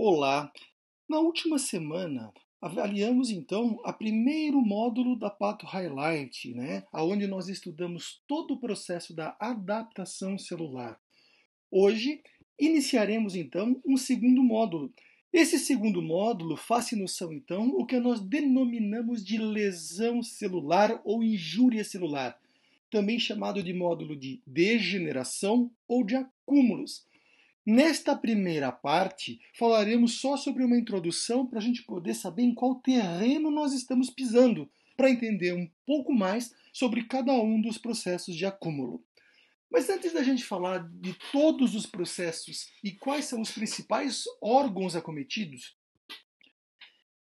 Olá! Na última semana, avaliamos então o primeiro módulo da Pato Highlight, onde nós estudamos todo o processo da adaptação celular. Hoje, iniciaremos então um segundo módulo. Esse segundo módulo faz noção então o que nós denominamos de lesão celular ou injúria celular, também chamado de módulo de degeneração ou de acúmulos. Nesta primeira parte, falaremos só sobre uma introdução para a gente poder saber em qual terreno nós estamos pisando, para entender um pouco mais sobre cada um dos processos de acúmulo. Mas antes da gente falar de todos os processos e quais são os principais órgãos acometidos,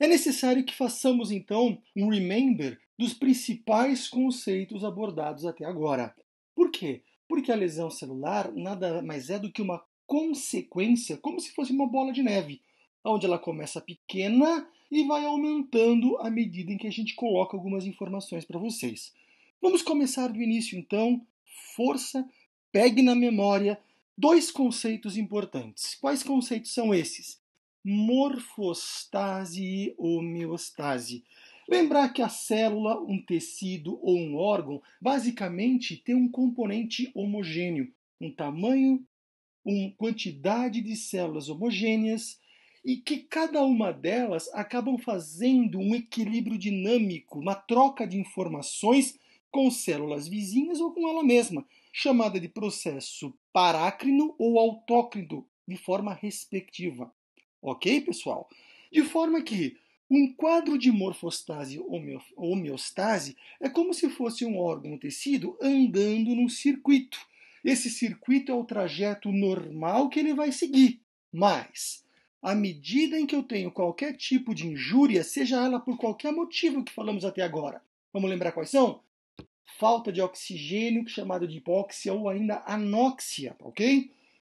é necessário que façamos então um remember dos principais conceitos abordados até agora. Por quê? Porque a lesão celular nada mais é do que uma consequência, como se fosse uma bola de neve, onde ela começa pequena e vai aumentando à medida em que a gente coloca algumas informações para vocês. Vamos começar do início então. Força, pegue na memória dois conceitos importantes. Quais conceitos são esses? Morfostase e homeostase. Lembrar que a célula, um tecido ou um órgão, basicamente tem um componente homogêneo, um tamanho, uma quantidade de células homogêneas e que cada uma delas acabam fazendo um equilíbrio dinâmico, uma troca de informações com células vizinhas ou com ela mesma, chamada de processo parácrino ou autócrino, de forma respectiva. Ok, pessoal? De forma que um quadro de morfostase ou homeostase é como se fosse um órgão, um tecido, andando num circuito. Esse circuito é o trajeto normal que ele vai seguir, mas à medida em que eu tenho qualquer tipo de injúria, seja ela por qualquer motivo que falamos até agora, vamos lembrar quais são? Falta de oxigênio, chamado de hipóxia ou ainda anóxia, ok?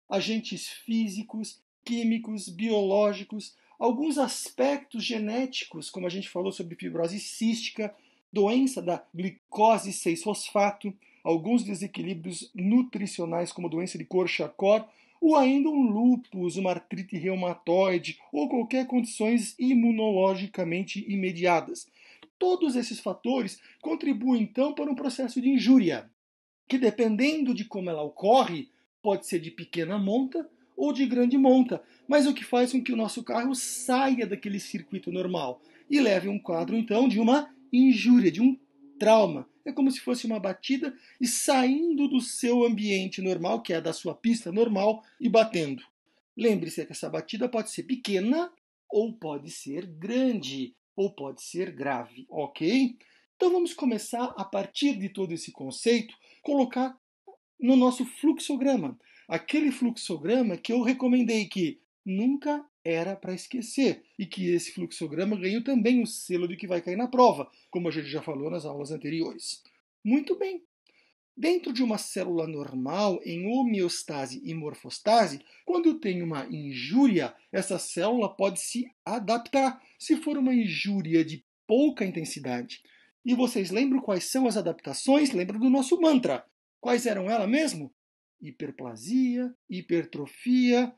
Agentes físicos, químicos, biológicos, alguns aspectos genéticos, como a gente falou sobre fibrose cística, doença da glicose 6-fosfato, alguns desequilíbrios nutricionais, como doença de Korsakoff, ou ainda um lúpus, uma artrite reumatoide, ou qualquer condições imunologicamente imediatas. Todos esses fatores contribuem, então, para um processo de injúria, que, dependendo de como ela ocorre, pode ser de pequena monta ou de grande monta, mas o que faz com que o nosso carro saia daquele circuito normal e leve um quadro, então, de uma injúria, de um trauma. É como se fosse uma batida e saindo do seu ambiente normal, que é da sua pista normal, e batendo. Lembre-se que essa batida pode ser pequena ou pode ser grande, ou pode ser grave, ok? Então vamos começar, a partir de todo esse conceito, colocar no nosso fluxograma. Aquele fluxograma que eu recomendei que nunca era para esquecer. E que esse fluxograma ganhou também o selo de que vai cair na prova, como a gente já falou nas aulas anteriores. Muito bem. Dentro de uma célula normal, em homeostase e morfostase, quando eu tenho uma injúria, essa célula pode se adaptar, se for uma injúria de pouca intensidade. E vocês lembram quais são as adaptações? Lembram do nosso mantra. Quais eram elas mesmo? Hiperplasia, hipertrofia,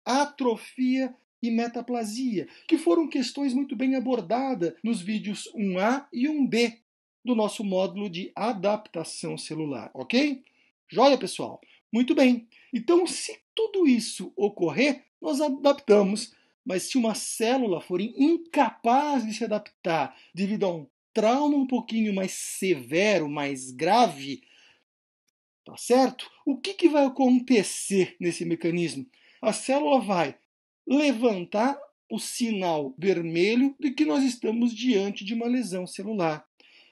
atrofia e metaplasia, que foram questões muito bem abordadas nos vídeos 1A e 1B do nosso módulo de adaptação celular, ok? Joia, pessoal? Muito bem. Então, se tudo isso ocorrer, nós adaptamos. Mas se uma célula for incapaz de se adaptar devido a um trauma um pouquinho mais severo, mais grave, tá certo? O que vai acontecer nesse mecanismo? A célula vai levantar o sinal vermelho de que nós estamos diante de uma lesão celular.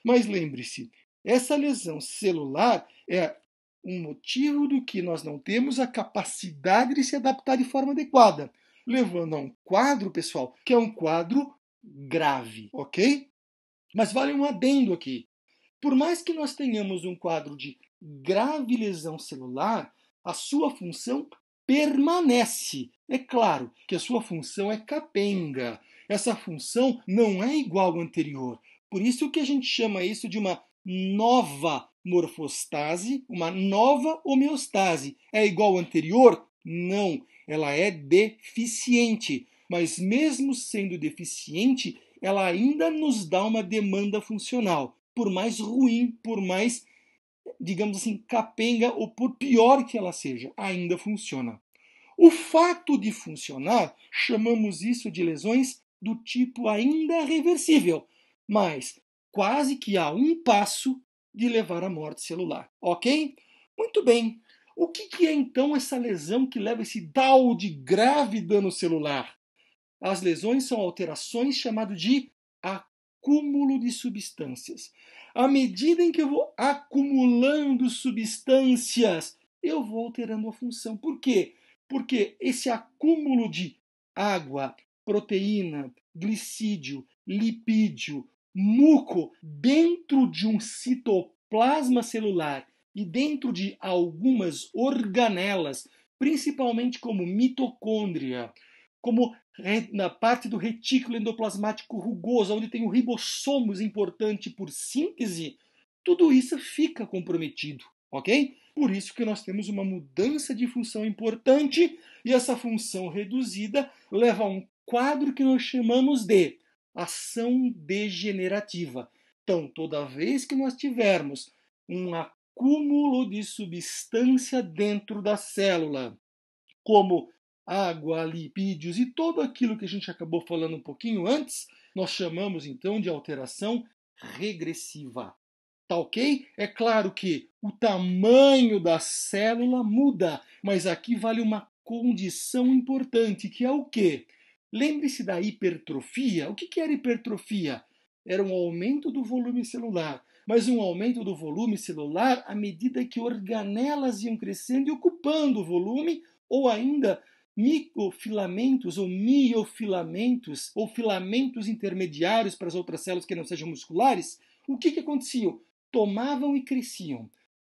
Mas lembre-se, essa lesão celular é um motivo do que nós não temos a capacidade de se adaptar de forma adequada, levando a um quadro, pessoal, que é um quadro grave, ok? Mas vale um adendo aqui. Por mais que nós tenhamos um quadro de grave lesão celular, a sua função permanece. É claro que a sua função é capenga. Essa função não é igual à anterior. Por isso que a gente chama isso de uma nova morfostase, uma nova homeostase. É igual à anterior? Não, ela é deficiente. mas mesmo sendo deficiente, ela ainda nos dá uma demanda funcional, por mais ruim, por mais, digamos assim, capenga ou por pior que ela seja, ainda funciona. O fato de funcionar, chamamos isso de lesões do tipo ainda reversível, mas quase que a um passo de levar à morte celular, ok? Muito bem. O que é então essa lesão que leva esse tal de grave dano celular? As lesões são alterações chamadas de acúmulo de substâncias. À medida em que eu vou acumulando substâncias, eu vou alterando a função. Por quê? Porque esse acúmulo de água, proteína, glicídio, lipídio, muco dentro de um citoplasma celular e dentro de algumas organelas, principalmente como mitocôndria, como na parte do retículo endoplasmático rugoso, onde tem o ribossomos importante por síntese, tudo isso fica comprometido, ok? Por isso que nós temos uma mudança de função importante e essa função reduzida leva a um quadro que nós chamamos de ação degenerativa. Então, toda vez que nós tivermos um acúmulo de substância dentro da célula, como água, lipídios e tudo aquilo que a gente acabou falando um pouquinho antes, nós chamamos então de alteração regressiva. Tá ok? É claro que o tamanho da célula muda, mas aqui vale uma condição importante, que é o quê? Lembre-se da hipertrofia. O que era hipertrofia? Era um aumento do volume celular, mas um aumento do volume celular à medida que organelas iam crescendo e ocupando o volume, ou ainda microfilamentos ou miofilamentos ou filamentos intermediários para as outras células que não sejam musculares. O que aconteciam? Tomavam e cresciam,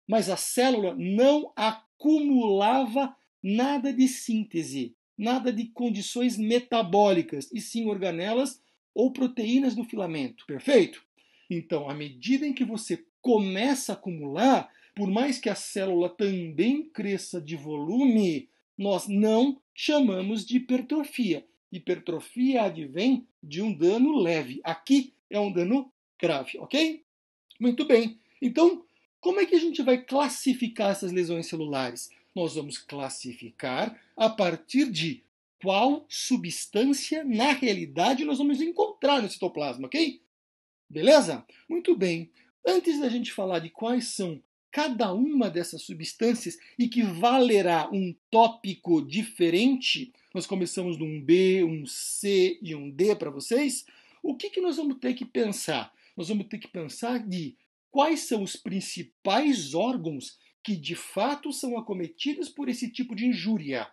mas a célula não acumulava nada de síntese, nada de condições metabólicas, e sim organelas ou proteínas do filamento. Perfeito? Então, à medida em que você começa a acumular, por mais que a célula também cresça de volume, nós não chamamos de hipertrofia. Hipertrofia advém de um dano leve. Aqui é um dano grave, ok? Muito bem. Então, como é que a gente vai classificar essas lesões celulares? Nós vamos classificar a partir de qual substância, na realidade, nós vamos encontrar no citoplasma, ok? Beleza? Muito bem. Antes da gente falar de quais são cada uma dessas substâncias e que valerá um tópico diferente, nós começamos num B, um C e um D para vocês, o que nós vamos ter que pensar? Nós vamos ter que pensar de quais são os principais órgãos que de fato são acometidos por esse tipo de injúria.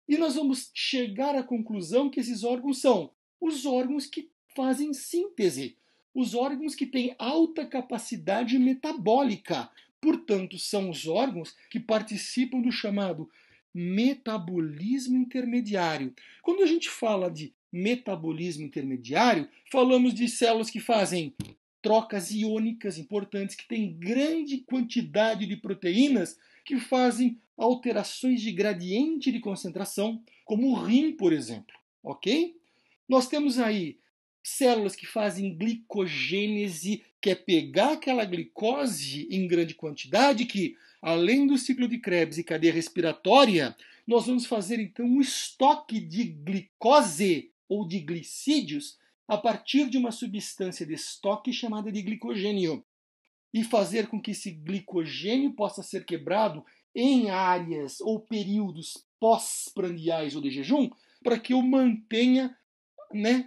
E nós vamos chegar à conclusão que esses órgãos são os órgãos que fazem síntese, os órgãos que têm alta capacidade metabólica. Portanto, são os órgãos que participam do chamado metabolismo intermediário. Quando a gente fala de metabolismo intermediário, falamos de células que fazem trocas iônicas importantes, que têm grande quantidade de proteínas que fazem alterações de gradiente de concentração, como o rim, por exemplo. Ok? Nós temos aí células que fazem glicogênese, que é pegar aquela glicose em grande quantidade, que, além do ciclo de Krebs e cadeia respiratória, nós vamos fazer então um estoque de glicose ou de glicídios a partir de uma substância de estoque chamada de glicogênio, e fazer com que esse glicogênio possa ser quebrado em áreas ou períodos pós-prandiais ou de jejum, para que eu mantenha,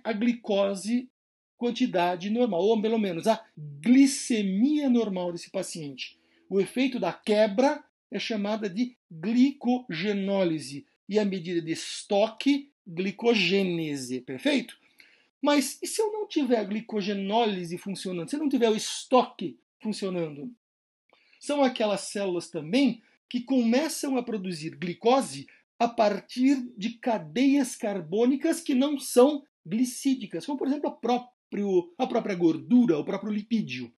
a glicose quantidade normal, ou pelo menos a glicemia normal desse paciente. O efeito da quebra é chamada de glicogenólise e a medida de estoque, glicogênese. Perfeito? Mas e se eu não tiver a glicogenólise funcionando? Se eu não tiver o estoque funcionando? São aquelas células também que começam a produzir glicose a partir de cadeias carbônicas que não são glicídicas, como por exemplo a própria gordura, o próprio lipídio,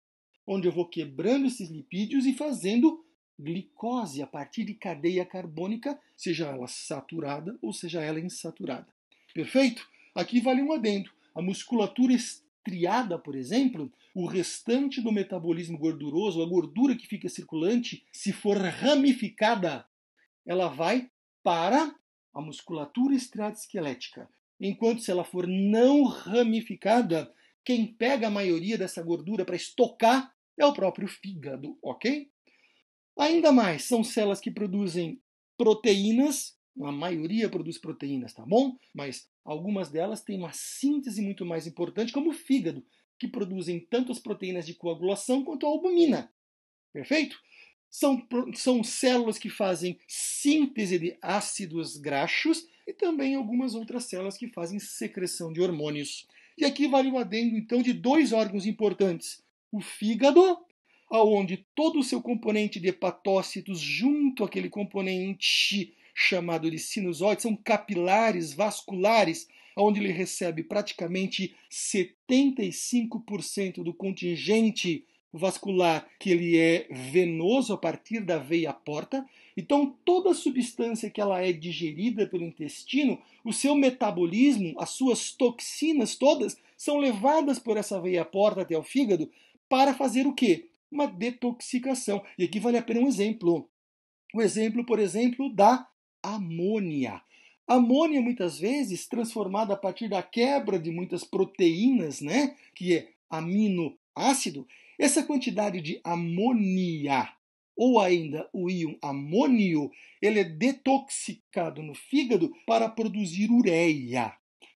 onde eu vou quebrando esses lipídios e fazendo glicose a partir de cadeia carbônica, seja ela saturada ou seja ela insaturada. Perfeito? Aqui vale um adendo. A musculatura estriada, por exemplo, o restante do metabolismo gorduroso, a gordura que fica circulante, se for ramificada, ela vai para a musculatura estriada esquelética. Enquanto se ela for não ramificada, quem pega a maioria dessa gordura para estocar é o próprio fígado, ok? Ainda mais, são células que produzem proteínas, a maioria produz proteínas, tá bom? Mas algumas delas têm uma síntese muito mais importante, como o fígado, que produzem tanto as proteínas de coagulação quanto a albumina. Perfeito? São células que fazem síntese de ácidos graxos e também algumas outras células que fazem secreção de hormônios. E aqui vale o adendo, então, de dois órgãos importantes. O fígado, onde todo o seu componente de hepatócitos, junto àquele componente chamado de sinusoide, são capilares vasculares, onde ele recebe praticamente 75% do contingente vascular, que ele é venoso a partir da veia porta. Então, toda a substância que ela é digerida pelo intestino, o seu metabolismo, as suas toxinas todas, são levadas por essa veia porta até o fígado para fazer o quê? Uma detoxicação. E aqui vale a pena um exemplo. O exemplo, por exemplo, da amônia. A amônia, muitas vezes, transformada a partir da quebra de muitas proteínas, né, que é aminoácido, essa quantidade de amônia, ou ainda o íon amônio, ele é detoxicado no fígado para produzir ureia.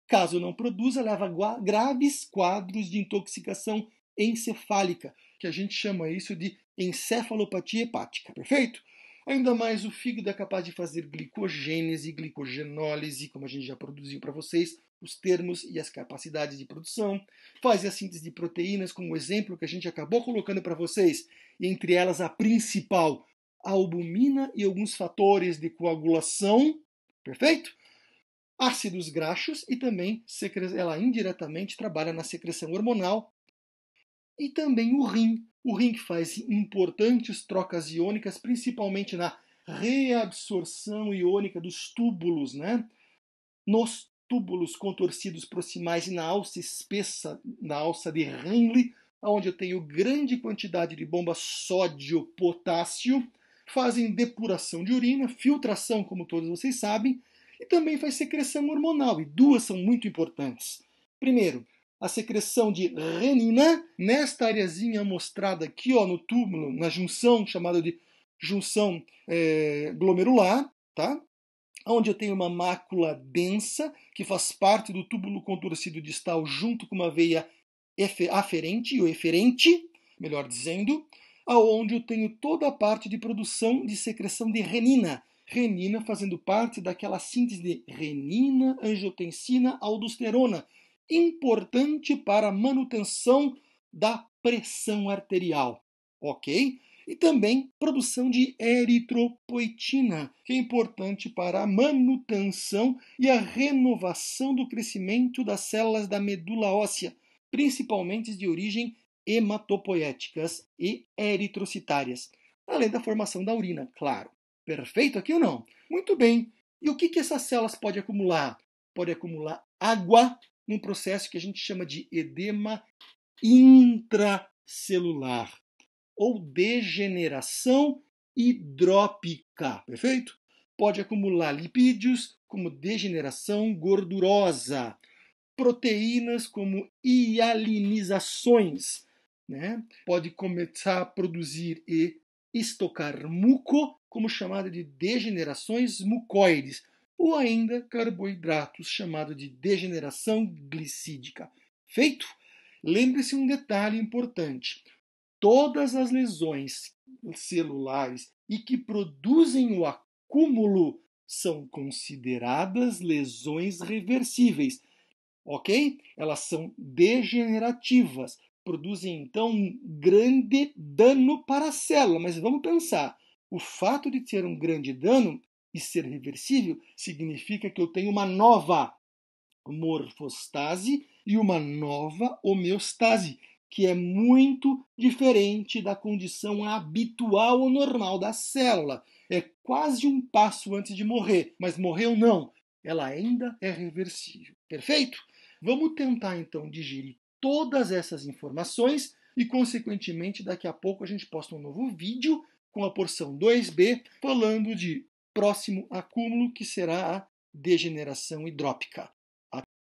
Caso não produza, leva a graves quadros de intoxicação encefálica, que a gente chama isso de encefalopatia hepática, perfeito? Ainda mais o fígado é capaz de fazer glicogênese, glicogenólise, como a gente já produziu para vocês, os termos e as capacidades de produção, faz a síntese de proteínas, como o exemplo que a gente acabou colocando para vocês, e entre elas a principal, a albumina e alguns fatores de coagulação, perfeito? Ácidos graxos e também ela indiretamente trabalha na secreção hormonal e também o rim. O rim que faz importantes trocas iônicas, principalmente na reabsorção iônica dos túbulos, né? Nos túbulos contorcidos proximais e na alça espessa, na alça de Henle, onde eu tenho grande quantidade de bomba sódio-potássio, fazem depuração de urina, filtração, como todos vocês sabem, e também faz secreção hormonal, e duas são muito importantes. Primeiro, a secreção de renina, nesta areazinha mostrada aqui ó, no túbulo, na junção, chamada de junção glomerular, tá? Onde eu tenho uma mácula densa, que faz parte do túbulo contorcido distal, junto com uma veia aferente ou eferente, melhor dizendo, aonde eu tenho toda a parte de produção de secreção de renina. Renina fazendo parte daquela síntese de renina, angiotensina, aldosterona, importante para a manutenção da pressão arterial, ok? E também produção de eritropoetina, que é importante para a manutenção e a renovação do crescimento das células da medula óssea, principalmente de origem hematopoéticas e eritrocitárias, além da formação da urina, claro. Perfeito aqui ou não? Muito bem. E o que essas células podem acumular? Pode acumular água num processo que a gente chama de edema intracelular ou degeneração hidrópica, perfeito? Pode acumular lipídios como degeneração gordurosa, proteínas como hialinizações, né? Pode começar a produzir e estocar muco, como chamada de degenerações mucoides, ou ainda carboidratos, chamado de degeneração glicídica. Feito? Lembre-se um detalhe importante. Todas as lesões celulares e que produzem o acúmulo são consideradas lesões reversíveis, ok? Elas são degenerativas, produzem então um grande dano para a célula. Mas vamos pensar, o fato de ter um grande dano e ser reversível significa que eu tenho uma nova morfostase e uma nova homeostase, que é muito diferente da condição habitual ou normal da célula. É quase um passo antes de morrer, mas morreu não, ela ainda é reversível. Perfeito? Vamos tentar então digerir todas essas informações e, consequentemente, daqui a pouco a gente posta um novo vídeo com a porção 2B falando de próximo acúmulo, que será a degeneração hidrópica.